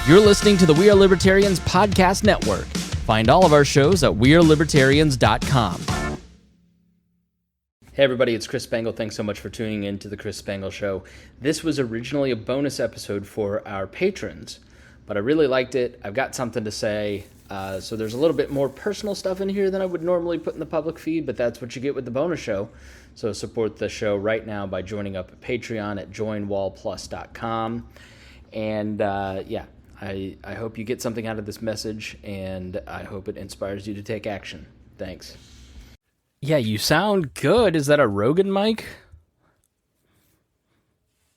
You're listening to the We Are Libertarians Podcast Network. Find all of our shows at wearelibertarians.com. Hey everybody, it's Chris Spangle. Thanks so much for tuning in to the Chris Spangle Show. This was originally a bonus episode for our patrons, but I really liked it. I've got something to say, so there's a little bit more personal stuff in here than I would normally put in the public feed, but that's what you get with the bonus show. So support the show right now by joining up at Patreon at joinwallplus.com. And I hope you get something out of this message, and I hope it inspires you to take action. Thanks. Yeah, you sound good. Is that a Rogan mic?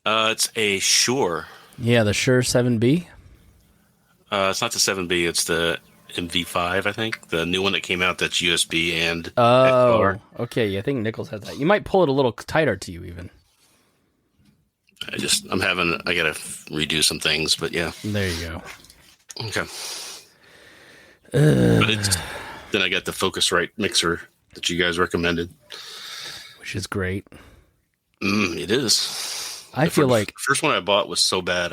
It's a Shure. Yeah, the Shure 7B. It's not the 7B. It's the MV5, I think. The new one that came out that's USB and Oh, okay. I think Nichols has that. You might pull it a little tighter to you, even. I gotta redo some things, but yeah. There you go. Okay. Then I got the Focusrite mixer that you guys recommended, which is great. It is. I feel like the first one I bought was so bad.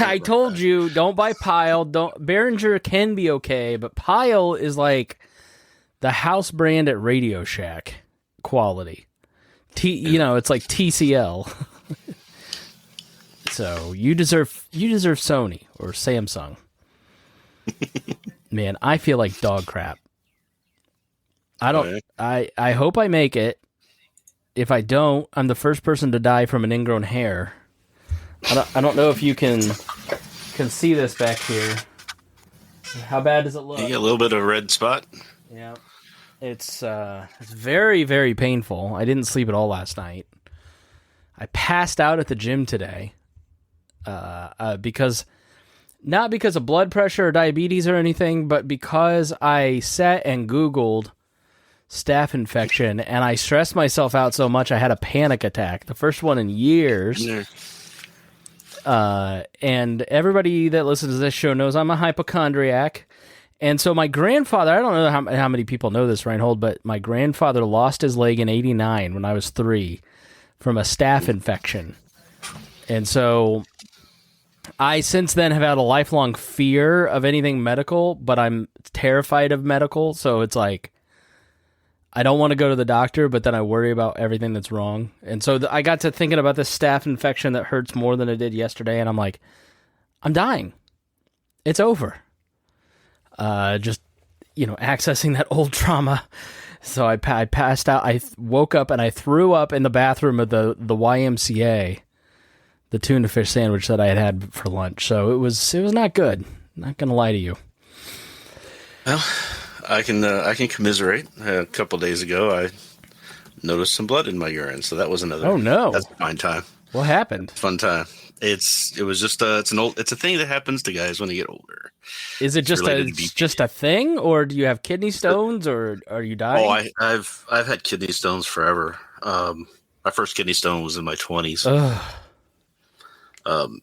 I told you, don't buy Pile. Behringer can be okay, but Pile is like the house brand at Radio Shack quality. It's like TCL. So you deserve Sony or Samsung. Man, I feel like dog crap. I hope I make it. If I don't, I'm the first person to die from an ingrown hair. I don't know if you can see this back here. How bad does it look? You get a little bit of a red spot. Yeah. It's very, very painful. I didn't sleep at all last night. I passed out at the gym today. Not because of blood pressure or diabetes or anything, but because I sat and Googled staph infection and I stressed myself out so much I had a panic attack, the first one in years. Yeah. And everybody that listens to this show knows I'm a hypochondriac. And so my grandfather, I don't know how many people know this, Reinhold, but my grandfather lost his leg in 1989 when I was 3 from a staph infection. And so I since then have had a lifelong fear of anything medical, but I'm terrified of medical. So it's like, I don't want to go to the doctor, but then I worry about everything that's wrong. And so I got to thinking about this staph infection that hurts more than it did yesterday. And I'm like, I'm dying. It's over. Accessing that old trauma. So I passed out. I woke up and I threw up in the bathroom of the YMCA. The tuna fish sandwich that I had for lunch. So it was not good. Not going to lie to you. Well, I can commiserate. A couple days ago, I noticed some blood in my urine, so that was another. Oh no, that's a fine time. What happened? Fun time. It was just it's a thing that happens to guys when they get older. Is it just a thing, or do you have kidney stones, or are you dying? Oh, I've had kidney stones forever. My first kidney stone was in my 20s.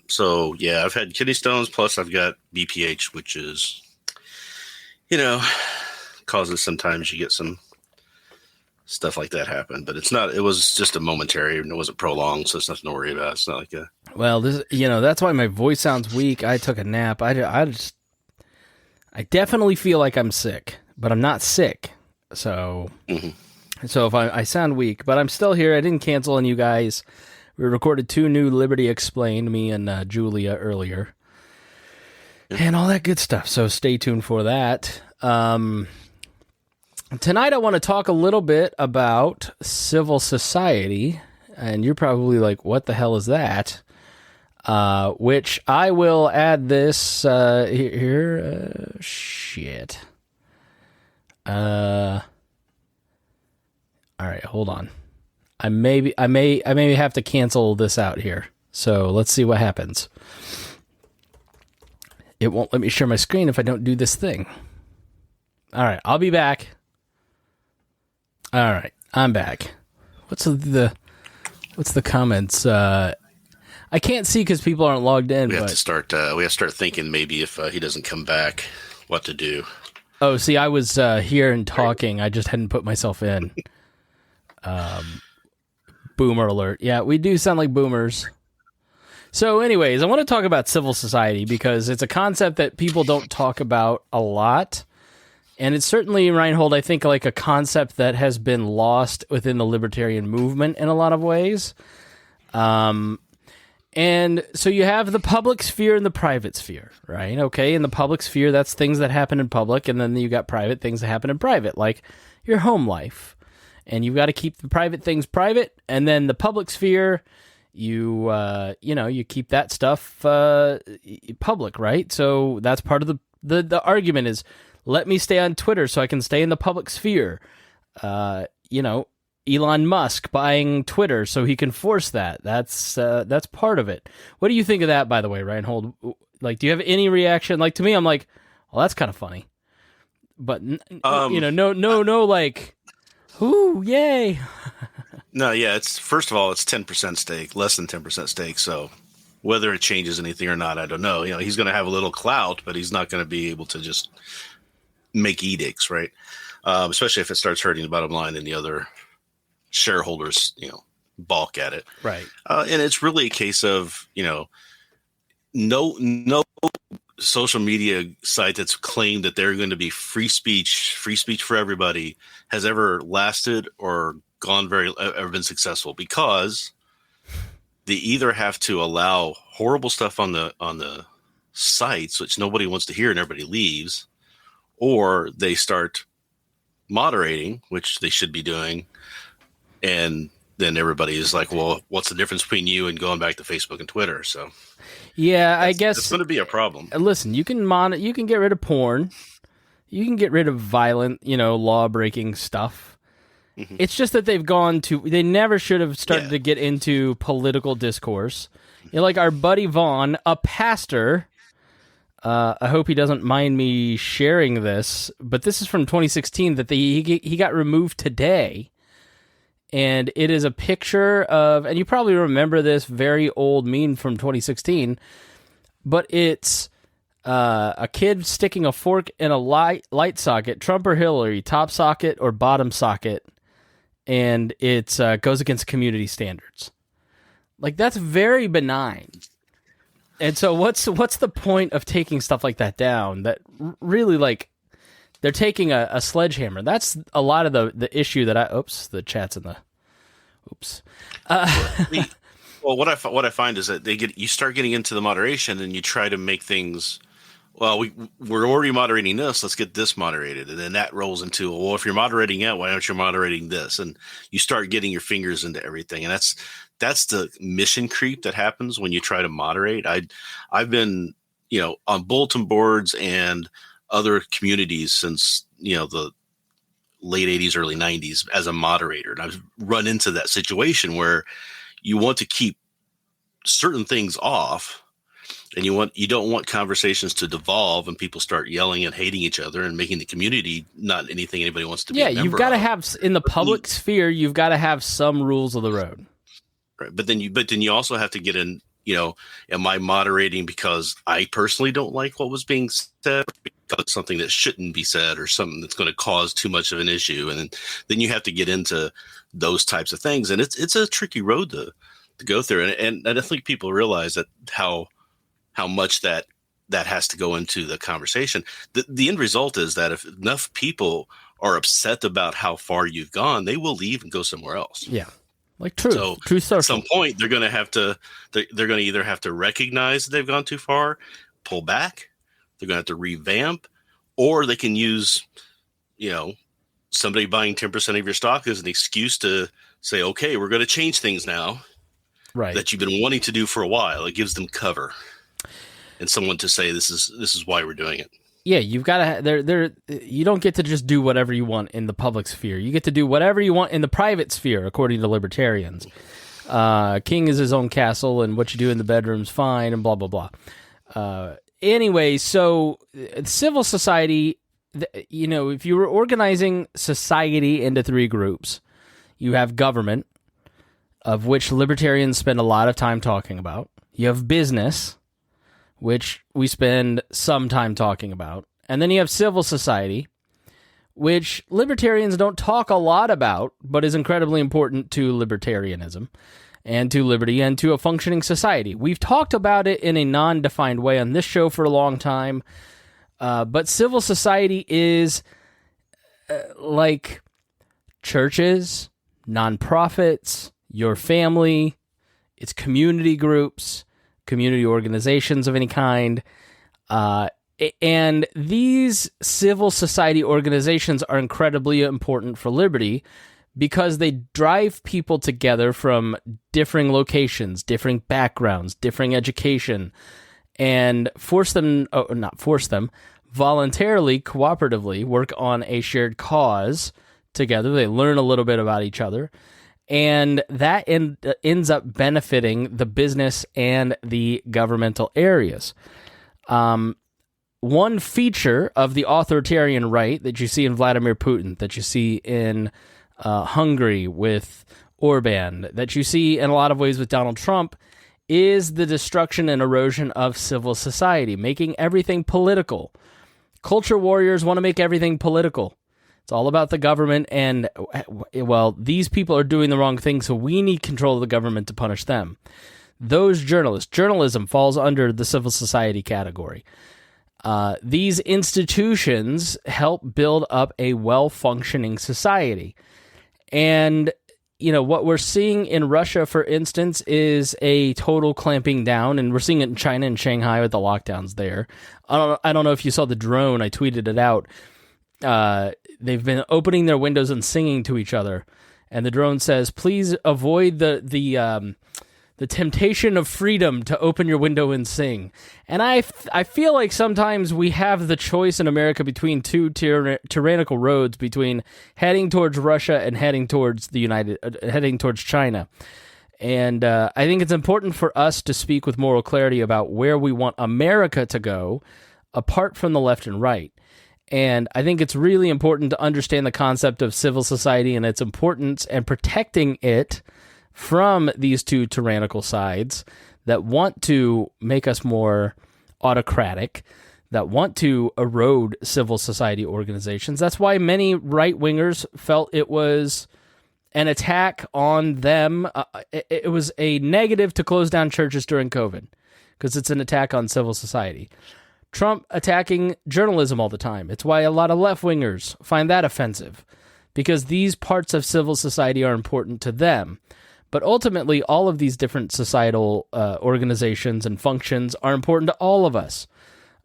So yeah, I've had kidney stones, plus I've got BPH, which is, causes sometimes you get some stuff like that happen, but it was just a momentary and it wasn't prolonged. So it's nothing to worry about. It's not like well, that's why my voice sounds weak. I took a nap. I definitely feel like I'm sick, but I'm not sick. So, So if I sound weak, but I'm still here. I didn't cancel on you guys. We recorded 2 new Liberty Explained, me and Julia, earlier. And all that good stuff, so stay tuned for that. Tonight I want to talk a little bit about civil society, and you're probably like, what the hell is that? Which I will add this here. Shit. All right, hold on. I may have to cancel this out here. So let's see what happens. It won't let me share my screen if I don't do this thing. All right, I'll be back. All right, I'm back. What's the comments? I can't see because people aren't logged in. We have to start thinking maybe if he doesn't come back, what to do. Oh, see, I was here and talking. I just hadn't put myself in. Boomer alert. Yeah, we do sound like boomers. So, anyways, I want to talk about civil society because it's a concept that people don't talk about a lot. And it's certainly, Reinhold, I think, like a concept that has been lost within the libertarian movement in a lot of ways. And so you have the public sphere and the private sphere, right? Okay, in the public sphere, that's things that happen in public, and then you got private things that happen in private, like your home life. And you've got to keep the private things private, and then the public sphere, you keep that stuff public, right? So that's part of the argument is, let me stay on Twitter so I can stay in the public sphere. Elon Musk buying Twitter so he can force that. That's part of it. What do you think of that, by the way, Reinhold? Like, do you have any reaction? Like, to me, I'm like, well, that's kind of funny. But, no, like, ooh, yay. No, yeah, first of all, it's 10% stake, less than 10% stake. So whether it changes anything or not, I don't know. He's going to have a little clout, but he's not going to be able to just make edicts, right? Especially if it starts hurting the bottom line and the other shareholders, balk at it. Right. And it's really a case of, no social media site that's claimed that they're going to be free speech for everybody has ever lasted or ever been successful, because they either have to allow horrible stuff on the sites, which nobody wants to hear and everybody leaves, or they start moderating, which they should be doing. And then everybody is like, well, what's the difference between you and going back to Facebook and Twitter? So, yeah, I guess it's going to be a problem. Listen, you can get rid of porn. You can get rid of violent, law-breaking stuff. Mm-hmm. It's just that they never should have started to get into political discourse. Like our buddy Vaughn, a pastor, I hope he doesn't mind me sharing this, but this is from 2016 that he got removed today. And it is a picture of, and you probably remember this very old meme from 2016, but it's a kid sticking a fork in a light socket, Trump or Hillary, top socket or bottom socket, and it goes against community standards. Like, that's very benign. And so what's the point of taking stuff like that down? That really, like, they're taking a sledgehammer. That's a lot of the issue that the chat's in the, Well, what I find is that you start getting into the moderation and you try to make things, well, we're already moderating this, let's get this moderated. And then that rolls into, well, if you're moderating it, why aren't you moderating this? And you start getting your fingers into everything. And that's the mission creep that happens when you try to moderate. I've been, on bulletin boards and other communities since, the late 80s, early 90s as a moderator. And I've run into that situation where you want to keep certain things off, and you don't want conversations to devolve and people start yelling and hating each other and making the community not anything anybody wants to be. Yeah, you've got to have, in the public sphere, you've got to have some rules of the road. Right. But then you also have to get in, am I moderating because I personally don't like what was being said, because it's something that shouldn't be said, or something that's going to cause too much of an issue? And then you have to get into those types of things. And it's a tricky road to go through. And I don't think people realize that how much that has to go into the conversation. The end result is that if enough people are upset about how far you've gone, they will leave and go somewhere else. Yeah. Like true social. At some point, they're going to either have to recognize that they've gone too far, pull back, they're going to have to revamp, or they can use, somebody buying 10% of your stock as an excuse to say, okay, we're going to change things now, right? That you've been wanting to do for a while. It gives them cover and someone to say, this is why we're doing it. Yeah, you've got to. You don't get to just do whatever you want in the public sphere. You get to do whatever you want in the private sphere, according to libertarians. King is his own castle, and what you do in the bedroom's fine, and blah blah blah. Anyway, so civil society. If you were organizing society into three groups, you have government, of which libertarians spend a lot of time talking about. You have business, which we spend some time talking about. And then you have civil society, which libertarians don't talk a lot about, but is incredibly important to libertarianism. and to liberty and to a functioning society. We've talked about it in a non-defined way on this show for a long time, but civil society is like churches, nonprofits, your family, it's community groups, community organizations of any kind, and these civil society organizations are incredibly important for liberty because they drive people together from differing locations, differing backgrounds, differing education, and voluntarily, cooperatively work on a shared cause together. They learn a little bit about each other, and that ends up benefiting the business and the governmental areas. One feature of the authoritarian right that you see in Vladimir Putin, that you see in Hungary with Orban, that you see in a lot of ways with Donald Trump, is the destruction and erosion of civil society, making everything political. Culture warriors want to make everything political. It's all about the government, and, well, these people are doing the wrong thing, so we need control of the government to punish them. Those journalism falls under the civil society category. These institutions help build up a well-functioning society. And, what we're seeing in Russia, for instance, is a total clamping down, and we're seeing it in China and Shanghai with the lockdowns there. I don't know if you saw the drone. I tweeted it out. They've been opening their windows and singing to each other, and the drone says, "Please avoid the temptation of freedom to open your window and sing." And I feel like sometimes we have the choice in America between two tyrannical roads, between heading towards Russia and heading towards China. And I think it's important for us to speak with moral clarity about where we want America to go, apart from the left and right. And I think it's really important to understand the concept of civil society and its importance and protecting it from these two tyrannical sides that want to make us more autocratic, that want to erode civil society organizations. That's why many right-wingers felt it was an attack on them. It was a negative to close down churches during COVID because it's an attack on civil society. Trump attacking journalism all the time. It's why a lot of left-wingers find that offensive, because these parts of civil society are important to them. But ultimately, all of these different societal organizations and functions are important to all of us.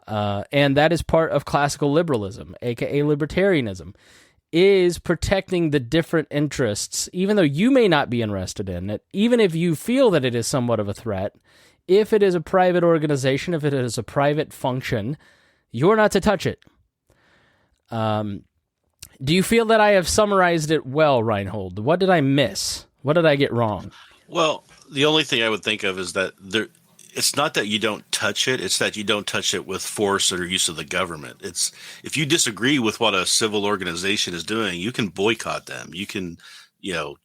And that is part of classical liberalism, aka libertarianism, is protecting the different interests, even though you may not be interested in it, even if you feel that it is somewhat of a threat. If it is a private organization, if it is a private function, you're not to touch it. Do you feel that I have summarized it well, Reinhold? What did I miss? What did I get wrong? Well, the only thing I would think of is that it's not that you don't touch it, it's that you don't touch it with force or use of the government. It's if you disagree with what a civil organization is doing, you can boycott them. You can,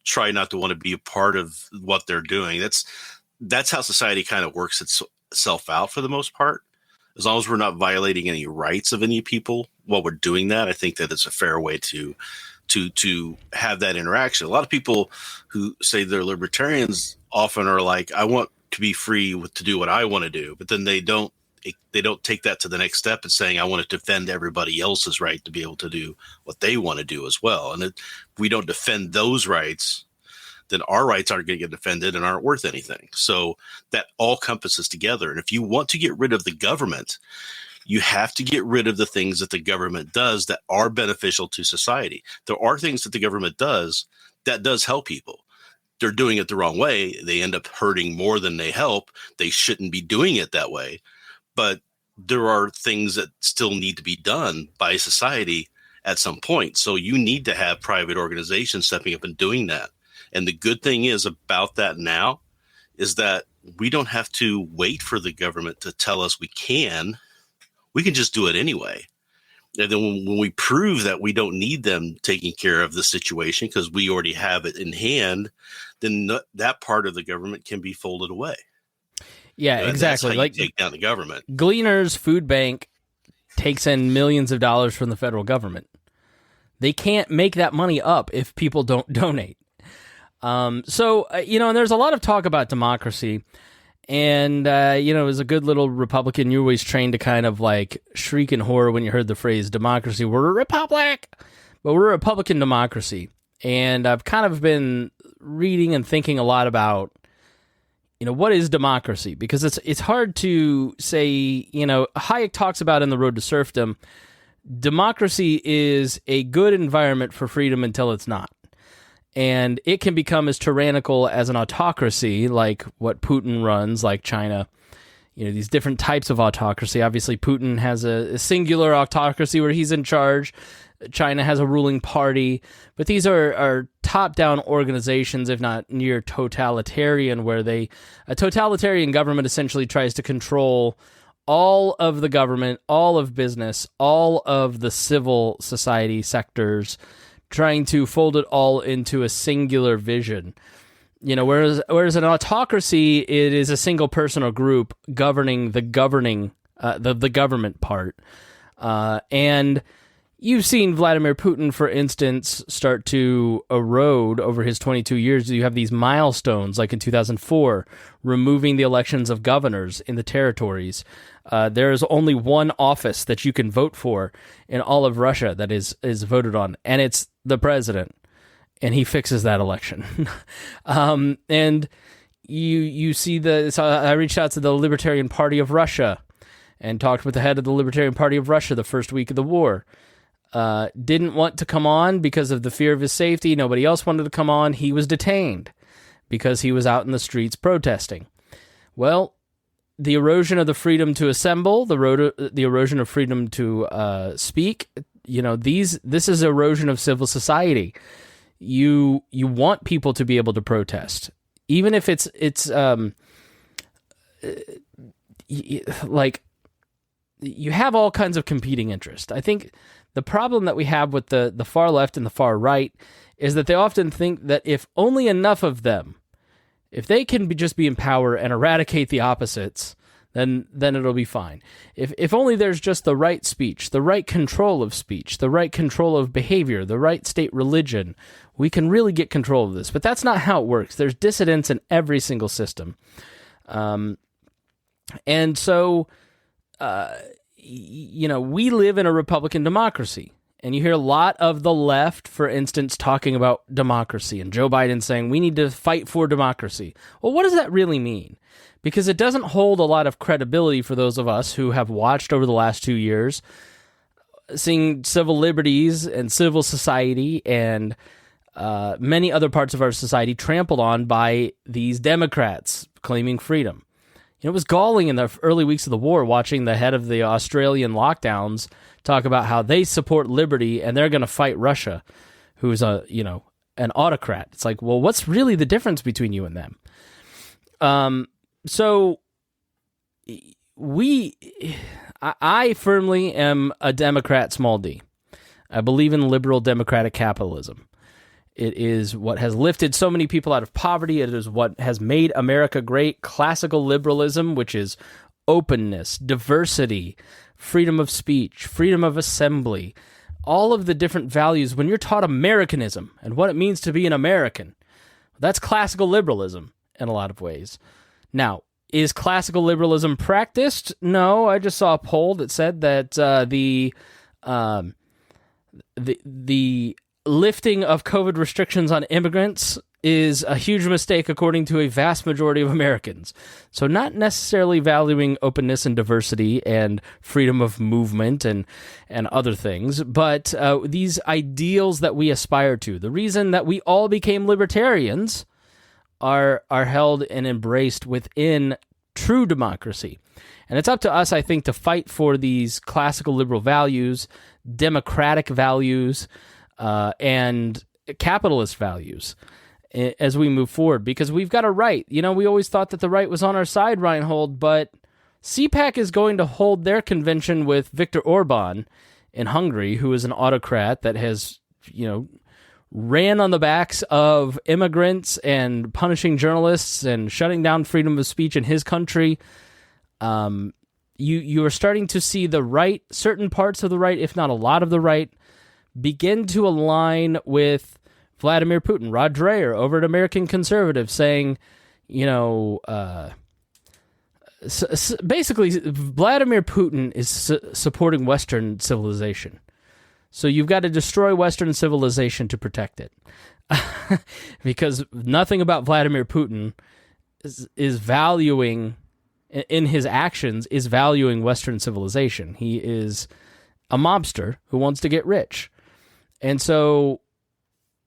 try not to want to be a part of what they're doing. That's how society kind of works itself out for the most part. As long as we're not violating any rights of any people while we're doing that, I think that it's a fair way to have that interaction. A lot of people who say they're libertarians often are like, I want to be free to do what I want to do, but then they don't take that to the next step and saying, I want to defend everybody else's right to be able to do what they want to do as well. And if we don't defend those rights, then our rights aren't going to get defended and aren't worth anything. So that all compasses together. And if you want to get rid of the government, you have to get rid of the things that the government does that are beneficial to society. There are things that the government does that does help people. They're doing it the wrong way. They end up hurting more than they help. They shouldn't be doing it that way. But there are things that still need to be done by society at some point. So you need to have private organizations stepping up and doing that. And the good thing is about that now is that we don't have to wait for the government to tell us we can. We can just do it anyway. And then when we prove that we don't need them taking care of the situation because we already have it in hand, then that part of the government can be folded away. Yeah, exactly. That's how you take down the government. Gleaner's Food Bank takes in millions of dollars from the federal government. They can't make that money up if people don't donate. And there's a lot of talk about democracy. And, as a good little Republican, you're always trained to kind of like shriek in horror when you heard the phrase democracy. We're a republic, but we're a Republican democracy. And I've kind of been reading and thinking a lot about, what is democracy? Because it's hard to say, Hayek talks about in The Road to Serfdom, democracy is a good environment for freedom until it's not. And it can become as tyrannical as an autocracy, like what Putin runs, like China. These different types of autocracy. Obviously, Putin has a singular autocracy where he's in charge. China has a ruling party. But these are top-down organizations, if not near totalitarian, where a totalitarian government essentially tries to control all of the government, all of business, all of the civil society sectors, trying to fold it all into a singular vision. Whereas an autocracy, it is a single person or group governing the government part. And you've seen Vladimir Putin, for instance, start to erode over his 22 years. You have these milestones, like in 2004, removing the elections of governors in the territories. There is only one office that you can vote for in all of Russia that is voted on, and it's the president, and he fixes that election. And you see so I reached out to the Libertarian Party of Russia and talked with the head of the Libertarian Party of Russia the first week of the war. Didn't want to come on because of the fear of his safety. Nobody else wanted to come on. He was detained because he was out in the streets protesting. Well, the erosion of the freedom to assemble, the erosion of freedom to speak, this is erosion of civil society. You want people to be able to protest, even if it's like you have all kinds of competing interests. I think the problem that we have with the far left and the far right is that they often think that if only enough of them, if they can just be in power and eradicate the opposites, then it'll be fine. If only there's just the right speech, the right control of speech, the right control of behavior, the right state religion, we can really get control of this. But that's not how it works. There's dissidents in every single system. And so, we live in a Republican democracy. And you hear a lot of the left, for instance, talking about democracy, and Joe Biden saying we need to fight for democracy. Well, what does that really mean? Because it doesn't hold a lot of credibility for those of us who have watched over the last 2 years, seeing civil liberties and civil society and many other parts of our society trampled on by these Democrats claiming freedom. It was galling in the early weeks of the war watching the head of the Australian lockdowns talk about how they support liberty and they're going to fight Russia, who's an autocrat. It's like, well, what's really the difference between you and them? So I firmly am a Democrat, small d. I believe in liberal democratic capitalism. It is what has lifted so many people out of poverty. It is what has made America great. Classical liberalism, which is openness, diversity, freedom of speech, freedom of assembly, all of the different values. When you're taught Americanism and what it means to be an American, that's classical liberalism in a lot of ways. Now, is classical liberalism practiced? No, I just saw a poll that said that the lifting of COVID restrictions on immigrants is a huge mistake according to a vast majority of Americans. So not necessarily valuing openness and diversity and freedom of movement and other things, but these ideals that we aspire to. The reason that we all became libertarians are held and embraced within true democracy. And it's up to us, I think, to fight for these classical liberal values, democratic values, and capitalist values as we move forward, because we've got a right. We always thought that the right was on our side, Reinhold, but CPAC is going to hold their convention with Viktor Orban in Hungary, who is an autocrat that has, ran on the backs of immigrants and punishing journalists and shutting down freedom of speech in his country. You are starting to see the right, certain parts of the right, if not a lot of the right, begin to align with Vladimir Putin, Rod Dreher over at American Conservative saying, basically, Vladimir Putin is supporting Western civilization. So you've got to destroy Western civilization to protect it. Because nothing about Vladimir Putin is valuing, in his actions, is valuing Western civilization. He is a mobster who wants to get rich. And so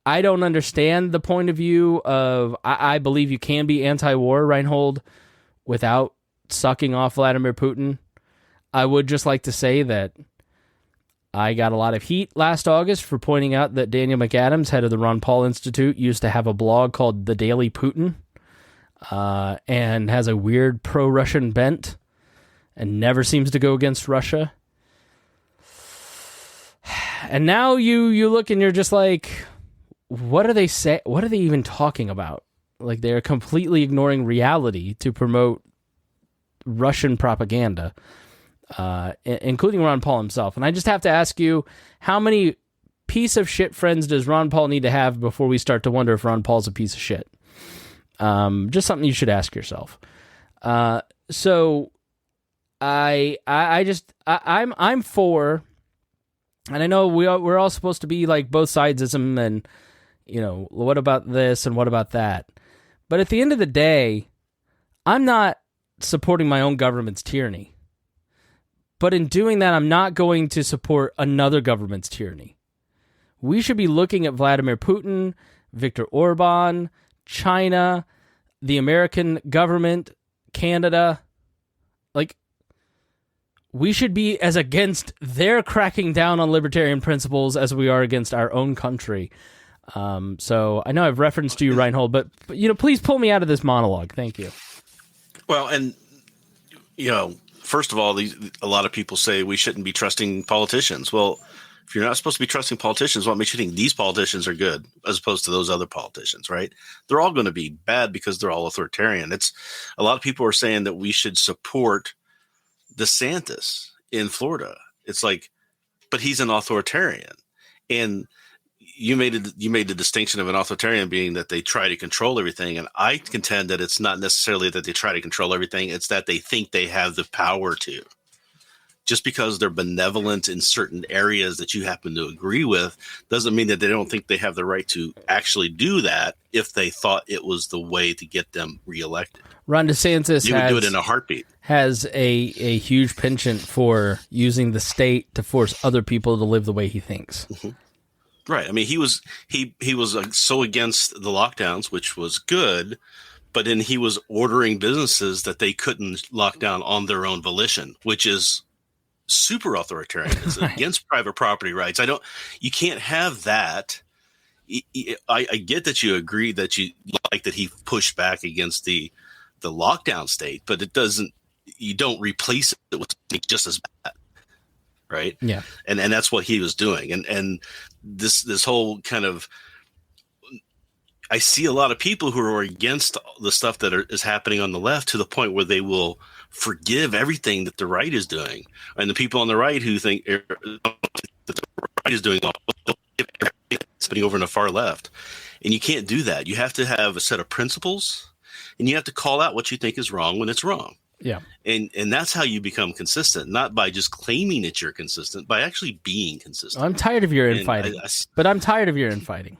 I don't understand the point of view of, I believe you can be anti-war, Reinhold, without sucking off Vladimir Putin. I would just like to say that I got a lot of heat last August for pointing out that Daniel McAdams, head of the Ron Paul Institute, used to have a blog called The Daily Putin, and has a weird pro-Russian bent and never seems to go against Russia. And now you look and you're just like, what are they say? What are they even talking about? Like, they're completely ignoring reality to promote Russian propaganda, including Ron Paul himself. And I just have to ask you, how many piece of shit friends does Ron Paul need to have before we start to wonder if Ron Paul's a piece of shit? Just something you should ask yourself. So I'm for, and I know we're all supposed to be like both sidesism and, what about this and what about that? But at the end of the day, I'm not supporting my own government's tyranny. But in doing that, I'm not going to support another government's tyranny. We should be looking at Vladimir Putin, Viktor Orban, China, the American government, Canada. Like, we should be as against their cracking down on libertarian principles as we are against our own country. So I know I've referenced to you, Reinhold, but please pull me out of this monologue. Thank you. Well, and first of all, a lot of people say we shouldn't be trusting politicians. Well, if you're not supposed to be trusting politicians, what makes you think these politicians are good as opposed to those other politicians, right? They're all going to be bad because they're all authoritarian. It's a lot of people are saying that we should support DeSantis in Florida. It's like, but he's an authoritarian, and you made the distinction of an authoritarian being that they try to control everything. And I contend that it's not necessarily that they try to control everything. It's that they think they have the power to. Just because they're benevolent in certain areas that you happen to agree with doesn't mean that they don't think they have the right to actually do that if they thought it was the way to get them reelected. Ron DeSantis would do it in a heartbeat. Has a huge penchant for using the state to force other people to live the way he thinks. Mm-hmm. Right. I mean, he was so against the lockdowns, which was good, but then he was ordering businesses that they couldn't lock down on their own volition, which is super authoritarian. It's against private property rights. You can't have that. I get that you agree that you like that he pushed back against the lockdown state, but you don't replace it with just as bad. Right. Yeah. And that's what he was doing. And this whole kind of, I see a lot of people who are against the stuff that is happening on the left to the point where they will forgive everything that the right is doing. And the people on the right who think that the right is doing spinning over in the far left. And you can't do that. You have to have a set of principles, and you have to call out what you think is wrong when it's wrong. Yeah. And that's how you become consistent, not by just claiming that you're consistent, by actually being consistent. I'm tired of your infighting, but I'm tired of your infighting.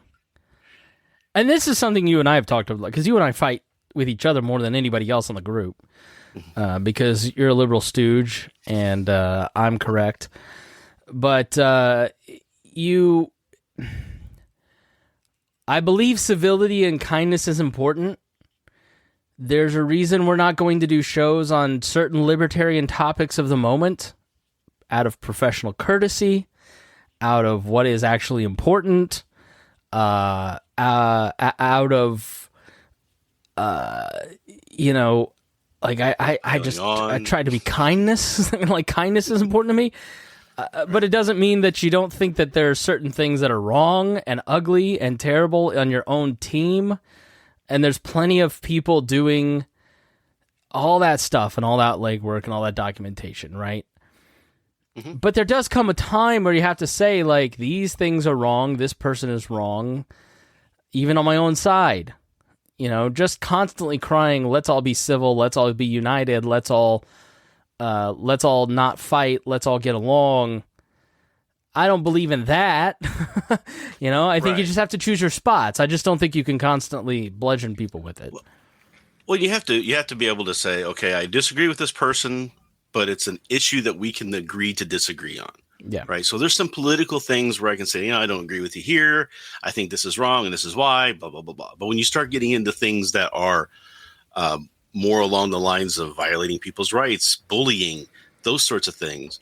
And this is something you and I have talked about, because you and I fight with each other more than anybody else in the group, because you're a liberal stooge and I'm correct. But I believe civility and kindness is important. There's a reason we're not going to do shows on certain libertarian topics of the moment out of professional courtesy, out of what is actually important, out of, like I try to be kindness. Like, kindness is important to me. But it doesn't mean that you don't think that there are certain things that are wrong and ugly and terrible on your own team. And there's plenty of people doing all that stuff and all that legwork and all that documentation, right? Mm-hmm. But there does come a time where you have to say, like, these things are wrong, this person is wrong, even on my own side. Just constantly crying, let's all be civil, let's all be united, let's all not fight, let's all get along. I don't believe in that. I think you just have to choose your spots. I just don't think you can constantly bludgeon people with it. Well, you have to be able to say, okay, I disagree with this person, but it's an issue that we can agree to disagree on. Yeah. Right. So there's some political things where I can say, I don't agree with you here. I think this is wrong and this is why, blah, blah, blah, blah. But when you start getting into things that are more along the lines of violating people's rights, bullying, those sorts of things,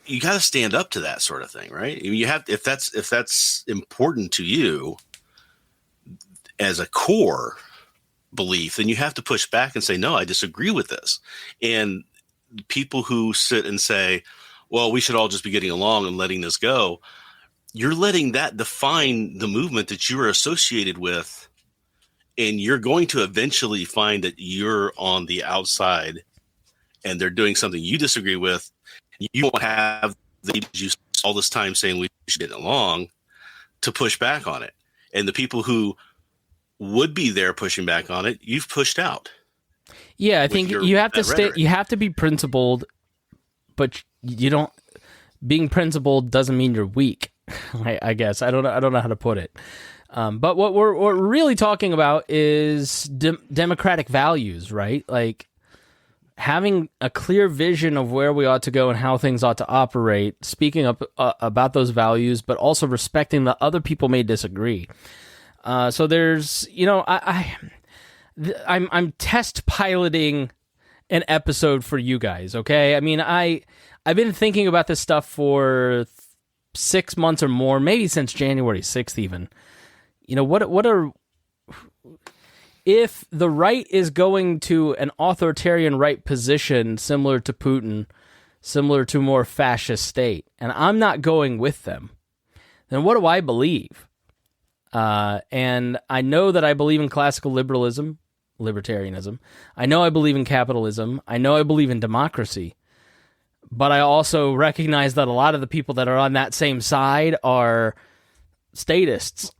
you got to stand up to that sort of thing. Right. I mean, you have, if that's important to you as a core belief, then you have to push back and say, no, I disagree with this. And people who sit and say, well, we should all just be getting along and letting this go, you're letting that define the movement that you are associated with. And you're going to eventually find that you're on the outside and they're doing something you disagree with. You won't have the you all this time saying we should get along to push back on it. And the people who would be there pushing back on it, you've pushed out. Yeah, I think you have to stay. You have to be principled, but you don't. Being principled doesn't mean you're weak. I guess I don't know how to put it. But what we're really talking about is democratic values, right? Like having a clear vision of where we ought to go and how things ought to operate. Speaking up about those values, but also respecting that other people may disagree. So there's, I'm test piloting an episode for you guys, okay? I mean, I've been thinking about this stuff for 6 months or more, maybe since January 6th even. If the right is going to an authoritarian right position similar to Putin, similar to a more fascist state, and I'm not going with them, then what do I believe? And I know that I believe in classical liberalism, libertarianism. I know I believe in capitalism. I know I believe in democracy. But I also recognize that a lot of the people that are on that same side are statists,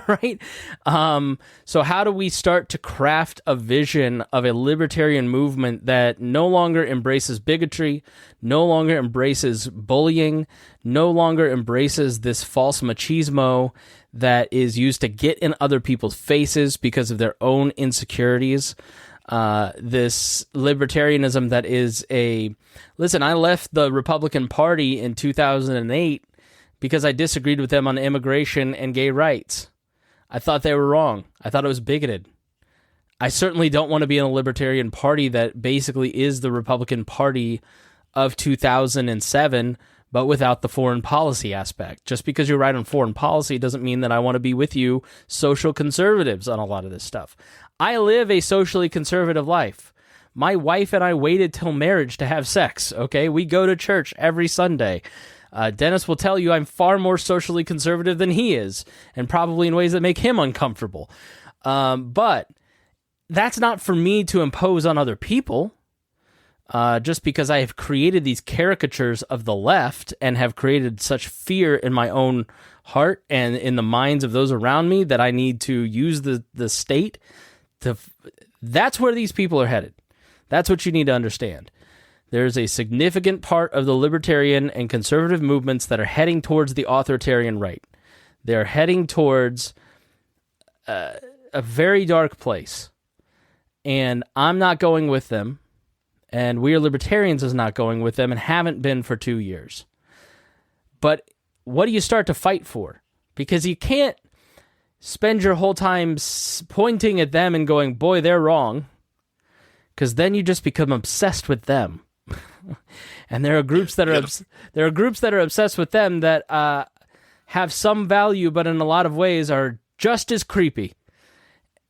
right? So how do we start to craft a vision of a libertarian movement that no longer embraces bigotry, no longer embraces bullying, no longer embraces this false machismo that is used to get in other people's faces because of their own insecurities? This libertarianism that is listen, I left the Republican Party in 2008 because I disagreed with them on immigration and gay rights. I thought they were wrong. I thought it was bigoted. I certainly don't want to be in a libertarian party that basically is the Republican Party of 2007, but without the foreign policy aspect. Just because you're right on foreign policy doesn't mean that I want to be with you social conservatives on a lot of this stuff. I live a socially conservative life. My wife and I waited till marriage to have sex, okay? We go to church every Sunday. Dennis will tell you I'm far more socially conservative than he is, and probably in ways that make him uncomfortable. But that's not for me to impose on other people. Just because I have created these caricatures of the left and have created such fear in my own heart and in the minds of those around me that I need to use the state to... That's where these people are headed. That's what you need to understand. There's a significant part of the libertarian and conservative movements that are heading towards the authoritarian right. They're heading towards a very dark place. And I'm not going with them. And We Are Libertarians is not going with them and haven't been for 2 years. But what do you start to fight for? Because you can't spend your whole time pointing at them and going, boy, they're wrong. Because then you just become obsessed with them. And there are groups that are obsessed with them that have some value, but in a lot of ways are just as creepy.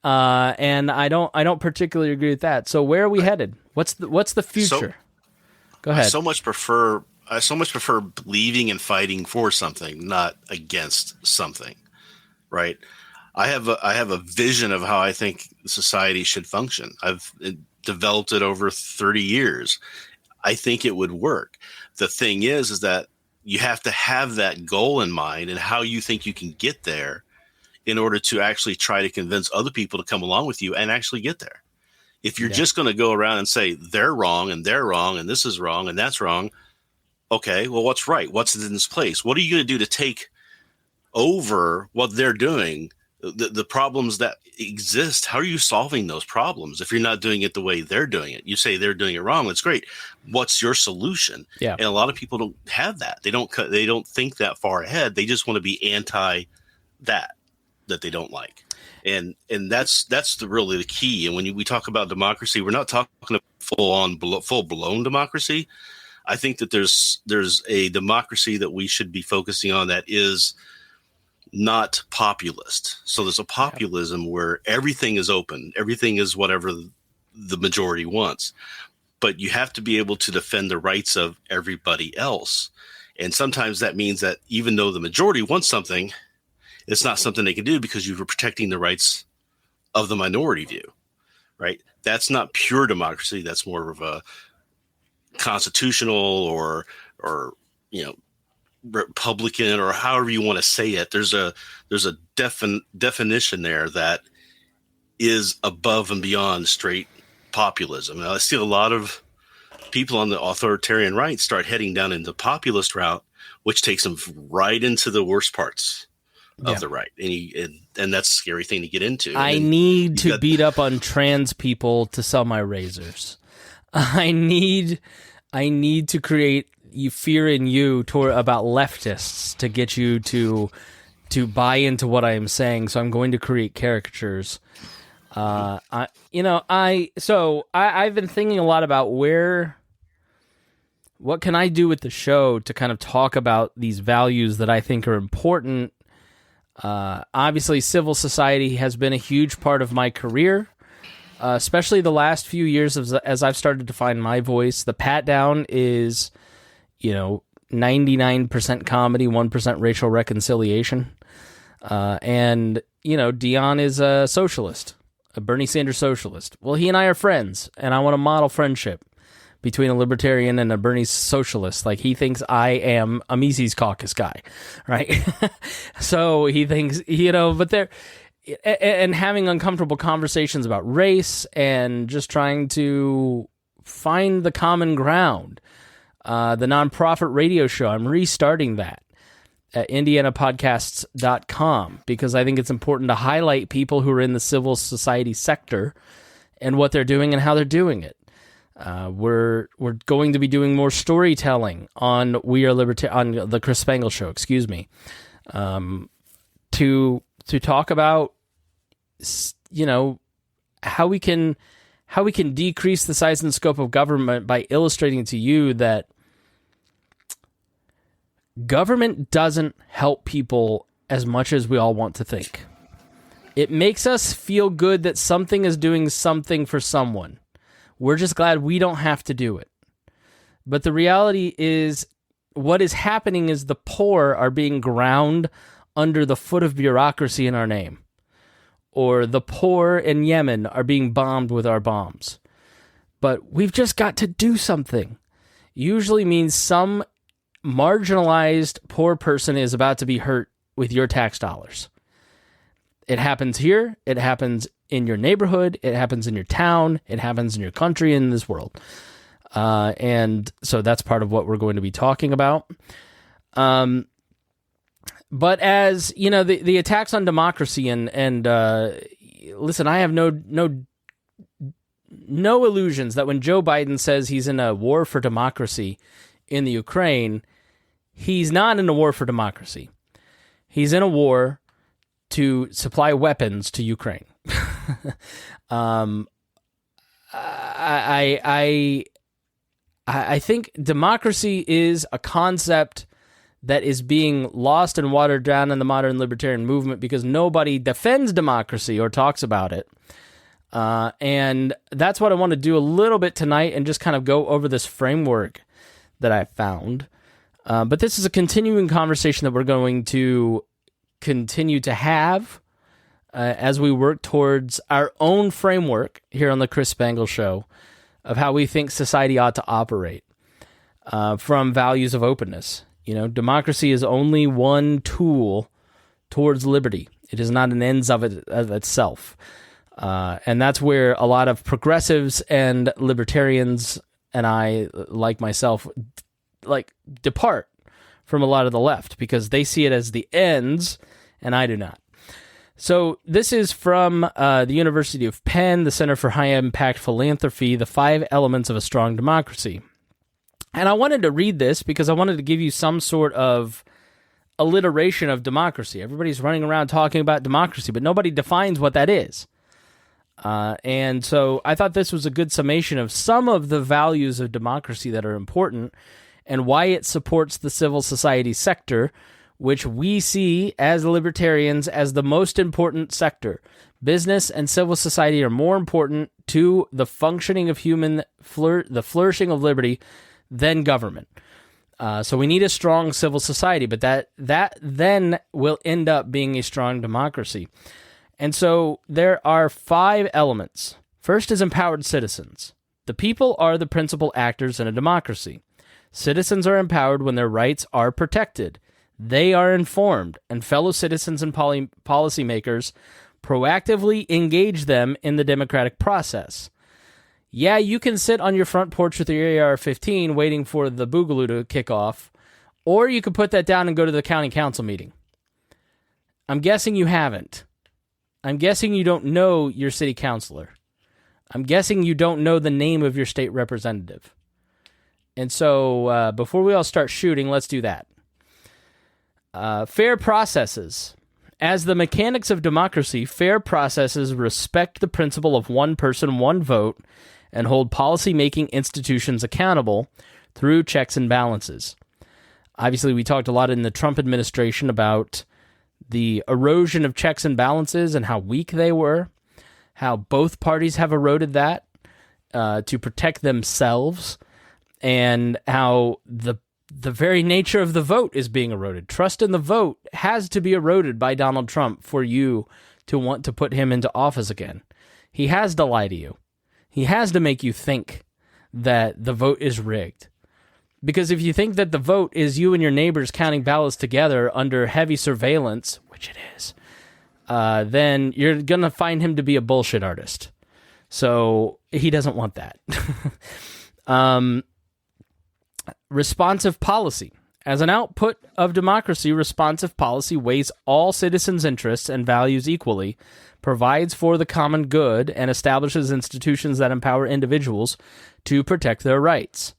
And I don't particularly agree with that. So where are we headed? What's the future? Go ahead. I so much prefer believing and fighting for something, not against something. Right? I have a vision of how I think society should function. I've developed it over 30 years. I think it would work. The thing is that you have to have that goal in mind, and how you think you can get there in order to actually try to convince other people to come along with you and actually get there. If you're just going to go around and say they're wrong and this is wrong and that's wrong, okay, well, what's right? What's in its place? What are you going to do to take over what they're doing? The problems that exist, how are you solving those problems if you're not doing it the way they're doing it? You say they're doing it wrong. That's great. What's your solution? Yeah. And a lot of people don't have that. They don't think that far ahead. They just want to be anti that they don't like. And that's really the key. And when we talk about democracy, we're not talking full blown democracy. I think that there's a democracy that we should be focusing on that is not populist. So there's a populism where everything is open, everything is whatever the majority wants, but you have to be able to defend the rights of everybody else. And sometimes that means that even though the majority wants something, it's not something they can do because you were protecting the rights of the minority view, right? That's not pure democracy. That's more of a constitutional or Republican, or however you want to say it. There's a definition there that is above and beyond straight populism. Now, I see a lot of people on the authoritarian right start heading down into populist route, which takes them right into the worst parts of the right, and that's a scary thing to get into. I need to beat up on trans people to sell my razors. I need to create fear in you about leftists to get you to buy into what I am saying. So I'm going to create caricatures. I've been thinking a lot about what can I do with the show to kind of talk about these values that I think are important. Obviously, civil society has been a huge part of my career, especially the last few years as I've started to find my voice. The Pat Down is 99% comedy, 1% racial reconciliation. And Dion is a socialist, a Bernie Sanders socialist. Well, he and I are friends, and I want to model friendship between a libertarian and a Bernie socialist. Like, he thinks I am a Mises Caucus guy, right? So he thinks, but they're, and having uncomfortable conversations about race and just trying to find the common ground. The nonprofit radio show, I'm restarting that at indianapodcasts.com because I think it's important to highlight people who are in the civil society sector and what they're doing and how they're doing it. We're going to be doing more storytelling on on the Chris Spangle show, to talk about how we can decrease the size and scope of government by illustrating to you that government doesn't help people as much as we all want to think. It makes us feel good that something is doing something for someone. We're just glad we don't have to do it. But the reality is, what is happening is the poor are being ground under the foot of bureaucracy in our name. Or the poor in Yemen are being bombed with our bombs. But we've just got to do something. Usually means some marginalized poor person is about to be hurt with your tax dollars. It happens here. It happens in your neighborhood. It happens in your town. It happens in your country, in this world. And so that's part of what we're going to be talking about. But as the attacks on democracy and listen, I have no illusions that when Joe Biden says he's in a war for democracy in the Ukraine, he's not in a war for democracy. He's in a war to supply weapons to Ukraine. I think democracy is a concept that is being lost and watered down in the modern libertarian movement because nobody defends democracy or talks about it. And that's what I want to do a little bit tonight and just kind of go over this framework that I found. But this is a continuing conversation that we're going to continue to have as we work towards our own framework here on the Chris Spangle Show of how we think society ought to operate from values of openness. Democracy is only one tool towards liberty. It is not an ends of itself. And that's where a lot of progressives and libertarians, and I, like myself, depart from a lot of the left, because they see it as the ends, and I do not. So this is from the University of Penn, the Center for High Impact Philanthropy, The 5 Elements of a Strong Democracy. And I wanted to read this because I wanted to give you some sort of alliteration of democracy. Everybody's running around talking about democracy, but nobody defines what that is. And so I thought this was a good summation of some of the values of democracy that are important and why it supports the civil society sector, which we see as libertarians as the most important sector. Business and civil society are more important to the functioning of the flourishing of liberty than government. So we need a strong civil society, but that then will end up being a strong democracy. And so there are 5 elements. First is empowered citizens. The people are the principal actors in a democracy. Citizens are empowered when their rights are protected. They are informed, and fellow citizens and policymakers proactively engage them in the democratic process. Yeah, you can sit on your front porch with your AR-15 waiting for the boogaloo to kick off, or you could put that down and go to the county council meeting. I'm guessing you haven't. I'm guessing you don't know your city councilor. I'm guessing you don't know the name of your state representative. And so before we all start shooting, let's do that. Fair processes. As the mechanics of democracy, fair processes respect the principle of one person, one vote, and hold policy-making institutions accountable through checks and balances. Obviously, we talked a lot in the Trump administration about the erosion of checks and balances and how weak they were, how both parties have eroded that to protect themselves, and how the very nature of the vote is being eroded. Trust in the vote has to be eroded by Donald Trump for you to want to put him into office again. He has to lie to you. He has to make you think that the vote is rigged. Because if you think that the vote is you and your neighbors counting ballots together under heavy surveillance, which it is, then you're going to find him to be a bullshit artist. So he doesn't want that. Responsive policy. As an output of democracy, responsive policy weighs all citizens' interests and values equally, provides for the common good, and establishes institutions that empower individuals to protect their rights.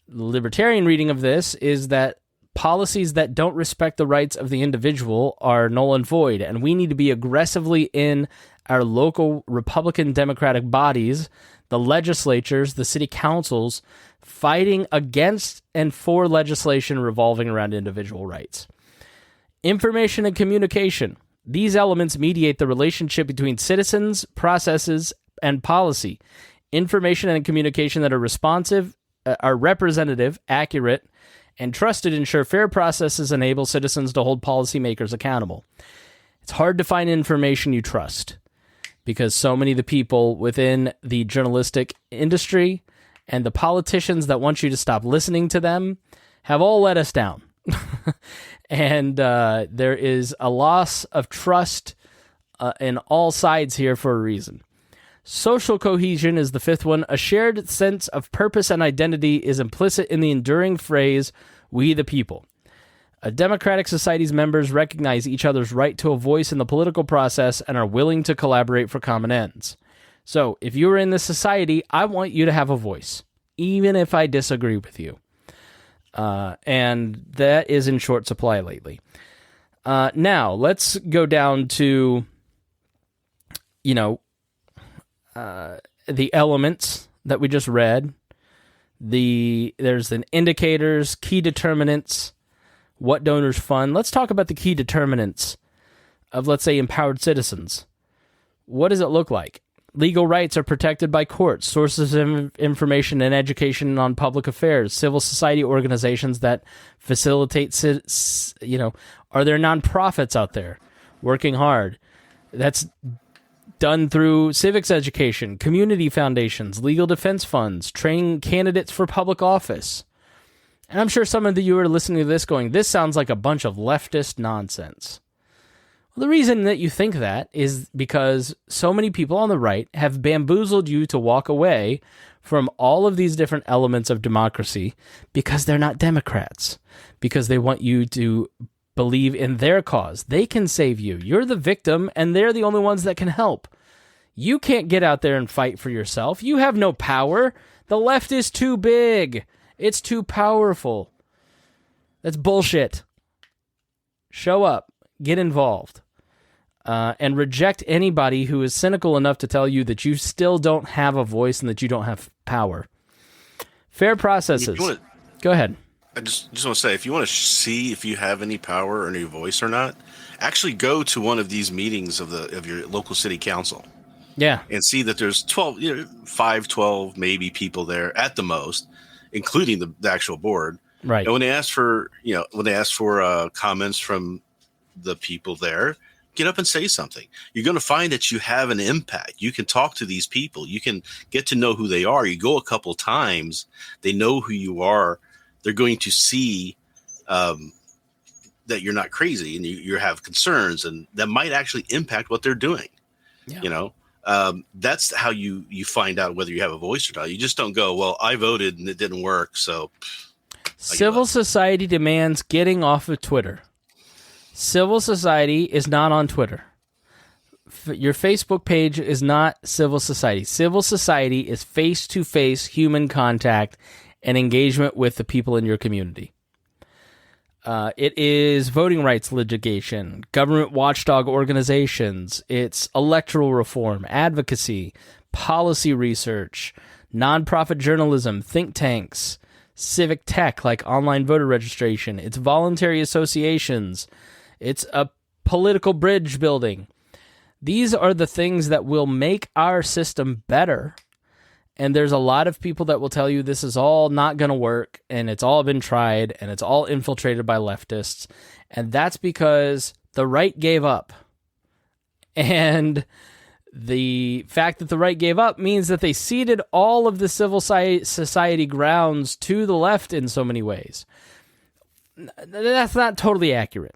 The libertarian reading of this is that policies that don't respect the rights of the individual are null and void, and we need to be aggressively in our local Republican Democratic bodies, the legislatures, the city councils, fighting against and for legislation revolving around individual rights. Information and communication. These elements mediate the relationship between citizens, processes, and policy. Information and communication that are responsive, are representative, accurate, and trusted ensure fair processes enable citizens to hold policymakers accountable. It's hard to find information you trust because so many of the people within the journalistic industry and the politicians that want you to stop listening to them have all let us down. And there is a loss of trust in all sides here for a reason. Social cohesion is the 5th one. A shared sense of purpose and identity is implicit in the enduring phrase, "we the people." A democratic society's members recognize each other's right to a voice in the political process and are willing to collaborate for common ends. So, if you're in this society, I want you to have a voice, even if I disagree with you. And that is in short supply lately. Now, let's go down to, the elements that we just read. There's an indicators, key determinants, what donors fund. Let's talk about the key determinants of, let's say, empowered citizens. What does it look like? Legal rights are protected by courts, sources of information and education on public affairs, civil society organizations that facilitate, are there nonprofits out there working hard? That's done through civics education, community foundations, legal defense funds, training candidates for public office. And I'm sure some of you are listening to this going, this sounds like a bunch of leftist nonsense. Well, the reason that you think that is because so many people on the right have bamboozled you to walk away from all of these different elements of democracy because they're not Democrats, because they want you to believe in their cause. They can save you. You're the victim, and they're the only ones that can help. You can't get out there and fight for yourself. You have no power. The left is too big. It's too powerful. That's bullshit. Show up. Get involved. And reject anybody who is cynical enough to tell you that you still don't have a voice and that you don't have power. Fair processes. Go ahead. I just want to say, if you want to see if you have any power or any voice or not, actually go to one of these meetings of your local city council. Yeah. And see that there's 12 maybe people there at the most, including the actual board. Right. And when they ask for, comments from the people there, get up and say something. You're going to find that you have an impact. You can talk to these people. You can get to know who they are. You go a couple times, they know who you are. They're going to see that you're not crazy and you have concerns, and that might actually impact what they're doing. Yeah. That's how you find out whether you have a voice or not. You just don't go, well, I voted and it didn't work, so. Civil society demands getting off of Twitter. Civil society is not on Twitter. Your Facebook page is not civil society. Civil society is face-to-face human contact and engagement with the people in your community. It is voting rights litigation, government watchdog organizations, it's electoral reform, advocacy, policy research, nonprofit journalism, think tanks, civic tech like online voter registration, it's voluntary associations, it's a political bridge building. These are the things that will make our system better. And there's a lot of people that will tell you this is all not going to work, and it's all been tried, and it's all infiltrated by leftists. And that's because the right gave up. And the fact that the right gave up means that they ceded all of the civil society grounds to the left in so many ways. That's not totally accurate.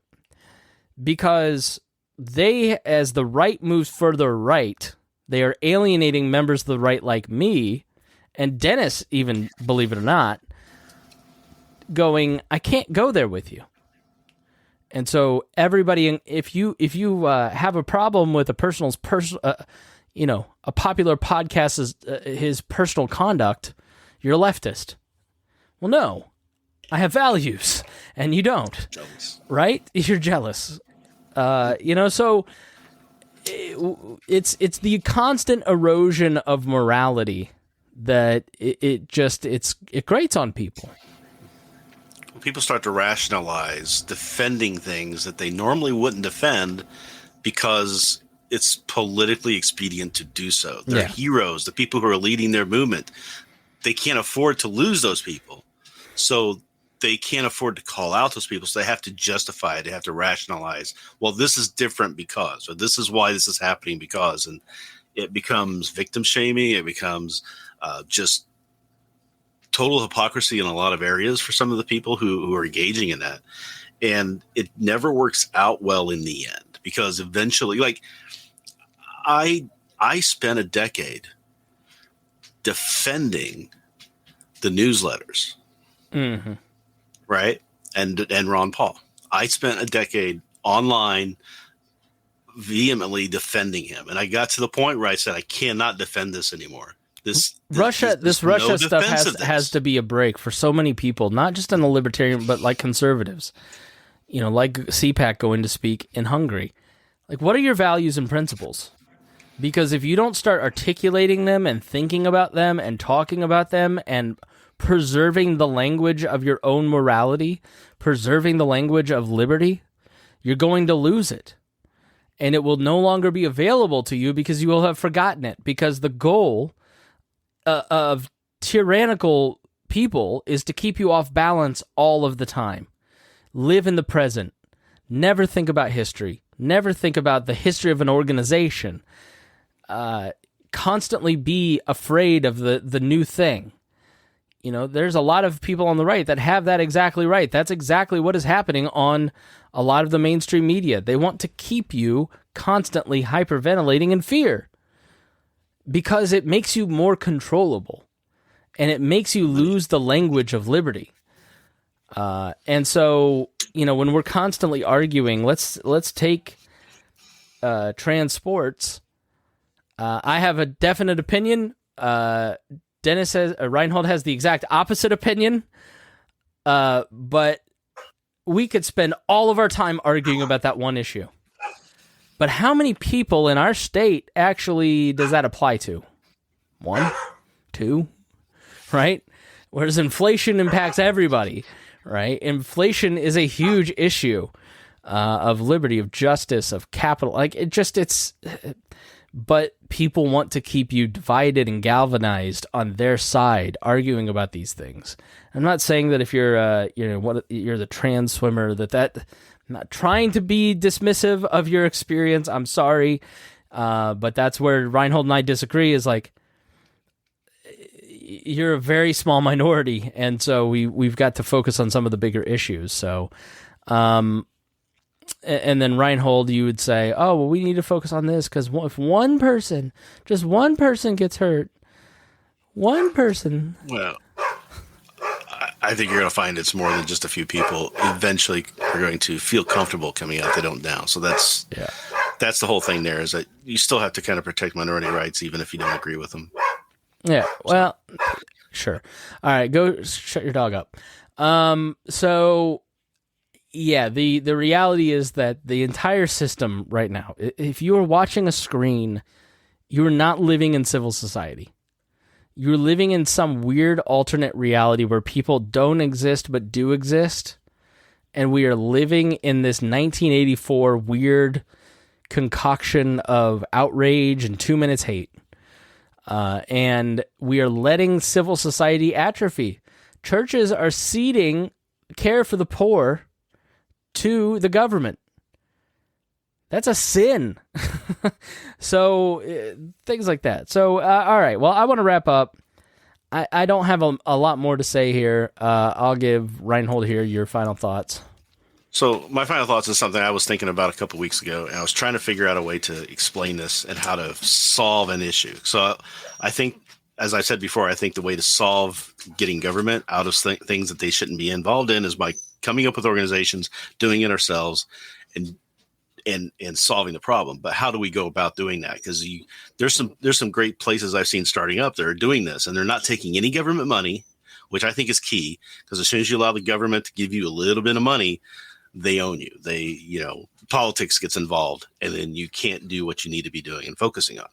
Because they, as the right moves further right, they are alienating members of the right like me, and Dennis even, believe it or not, going, I can't go there with you. And so everybody, if you have a problem with a a popular podcast's his personal conduct, you're a leftist. Well, no, I have values, and you don't. Jealous. Right? You're jealous. So it's the constant erosion of morality that it grates on people. People start to rationalize defending things that they normally wouldn't defend because it's politically expedient to do so. They're heroes, the people who are leading their movement. They can't afford to lose those people. So they can't afford to call out those people. So they have to justify it. They have to rationalize, well, this is different because, or this is why this is happening because. And it becomes victim shaming. It becomes just total hypocrisy in a lot of areas for some of the people who are engaging in that. And it never works out well in the end, because eventually, like, I spent a decade defending the newsletters. Mm-hmm. Right? And Ron Paul. I spent a decade online vehemently defending him. And I got to the point where I said, I cannot defend this anymore. This Russia stuff has to be a break for so many people, not just in the libertarian, but like conservatives, like CPAC going to speak in Hungary. Like, what are your values and principles? Because if you don't start articulating them and thinking about them and talking about them and preserving the language of your own morality, preserving the language of liberty, you're going to lose it. And it will no longer be available to you because you will have forgotten it. Because the goal of tyrannical people is to keep you off balance all of the time. Live in the present. Never think about history. Never think about the history of an organization. Constantly be afraid of the new thing. there's a lot of people on the right that have that exactly right. That's exactly what is happening on a lot of the mainstream media. They want to keep you constantly hyperventilating in fear because it makes you more controllable and it makes you lose the language of liberty. And so, when we're constantly arguing, let's take trans sports. I have a definite opinion. Dennis says Reinhold has the exact opposite opinion. But we could spend all of our time arguing about that one issue. But how many people in our state actually does that apply to? 1, 2, right? Whereas inflation impacts everybody, right? Inflation is a huge issue of liberty, of justice, of capital. But people want to keep you divided and galvanized on their side, arguing about these things. I'm not saying that if you're, you're the trans swimmer, I'm not trying to be dismissive of your experience. I'm sorry, but that's where Reinhold and I disagree. Is like you're a very small minority, and so we've got to focus on some of the bigger issues. So, and then Reinhold, you would say, oh, well, we need to focus on this because if just one person gets hurt, one person. Well, I think you're going to find it's more than just a few people eventually are going to feel comfortable coming out they don't now. So that's the whole thing there, is that you still have to kind of protect minority rights even if you don't agree with them. Yeah, well, sure. All right, go shut your dog up. So, yeah, the reality is that the entire system right now, if you are watching a screen, you're not living in civil society. You're living in some weird alternate reality where people don't exist but do exist, and we are living in this 1984 weird concoction of outrage and 2 minutes hate. And we are letting civil society atrophy. Churches are ceding care for the poor to the government. That's a sin. So things like that. So, all right. Well, I want to wrap up. I don't have a lot more to say here. I'll give Reinhold here your final thoughts. So my final thoughts is something I was thinking about a couple weeks ago, and I was trying to figure out a way to explain this and how to solve an issue. So I think, as I said before, I think the way to solve getting government out of things that they shouldn't be involved in is by coming up with organizations, doing it ourselves, and solving the problem. But how do we go about doing that? Because there's some great places I've seen starting up that are doing this, and they're not taking any government money, which I think is key. Because as soon as you allow the government to give you a little bit of money, they own you. Politics gets involved, and then you can't do what you need to be doing and focusing on.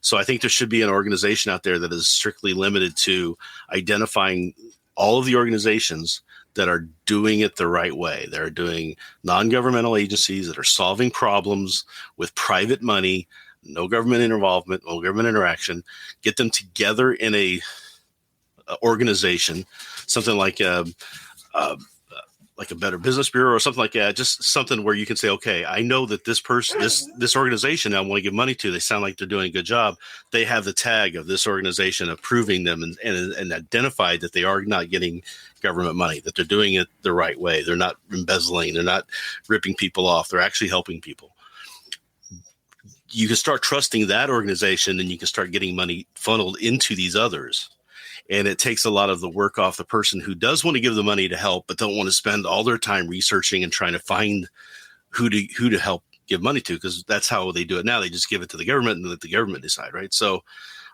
So I think there should be an organization out there that is strictly limited to identifying all of the organizations that are doing it the right way. They're doing non-governmental agencies that are solving problems with private money, no government involvement, no government interaction. Get them together in a organization, something like a Better Business Bureau or something like that. Just something where you can say, okay, I know that this person, this organization I want to give money to, they sound like they're doing a good job. They have the tag of this organization approving them and identified that they are not getting government money, that they're doing it the right way. They're not embezzling. They're not ripping people off. They're actually helping people. You can start trusting that organization, and you can start getting money funneled into these others. And it takes a lot of the work off the person who does want to give the money to help, but don't want to spend all their time researching and trying to find who to help give money to, because that's how they do it now. They just give it to the government and let the government decide, right? So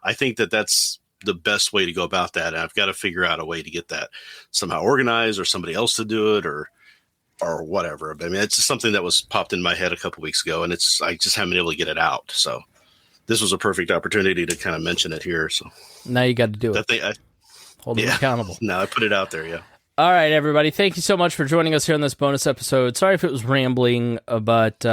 I think that that's the best way to go about that. And I've got to figure out a way to get that somehow organized, or somebody else to do it, or whatever. I mean, it's just something that was popped in my head a couple weeks ago, and I just haven't been able to get it out. So this was a perfect opportunity to kind of mention it here. So now you got to do it. Hold them accountable. No, I put it out there. Yeah. All right, everybody. Thank you so much for joining us here on this bonus episode. Sorry if it was rambling, but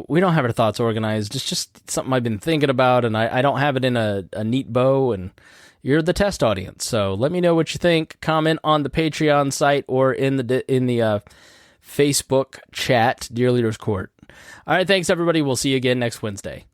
we don't have our thoughts organized. It's just something I've been thinking about, and I don't have it in a neat bow, and you're the test audience. So let me know what you think. Comment on the Patreon site or in the Facebook chat, Dear Leaders Court. All right, thanks, everybody. We'll see you again next Wednesday.